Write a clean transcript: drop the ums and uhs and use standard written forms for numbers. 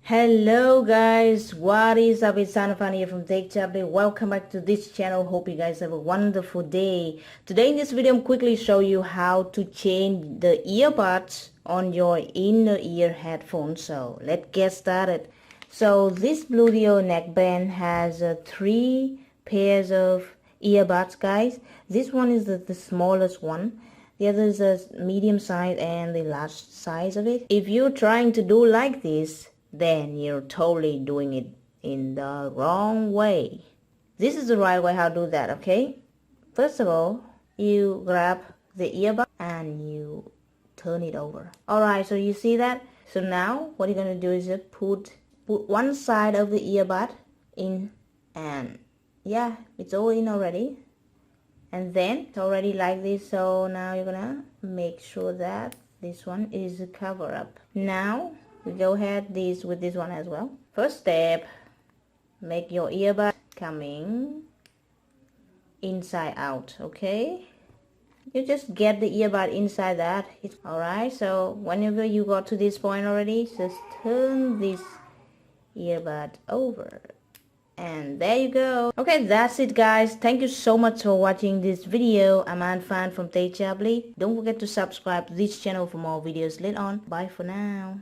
Hello guys, what is up? It's Phan here from Neckband. Welcome back to this channel. Hope you guys have a wonderful day. Today in this video I'm quickly show you how to change the earbuds on your inner ear headphones. So let's get started. So this Bluedio neckband has three pairs of earbuds, guys. This one is the smallest one. The other is a medium size and the large size of it. If you're trying to do like this, then you're totally doing it in the wrong way. This is the right way how to do that, okay? First of all, you grab the earbud and you turn it over. Alright, so you see that? So now what you're going to do is put one side of the earbud in, and yeah, it's all in already. And then it's already like this, so now you're gonna make sure that this one is a cover up. Now we go ahead with this one as well. First step, make your earbud coming inside out, okay? You just get the earbud inside that. Alright, so whenever you got to this point already, just turn this earbud over. And there you go. Okay, that's it guys. Thank you so much for watching this video. I'm Phan from Neckband. Don't forget to subscribe to this channel for more videos later on. Bye for now.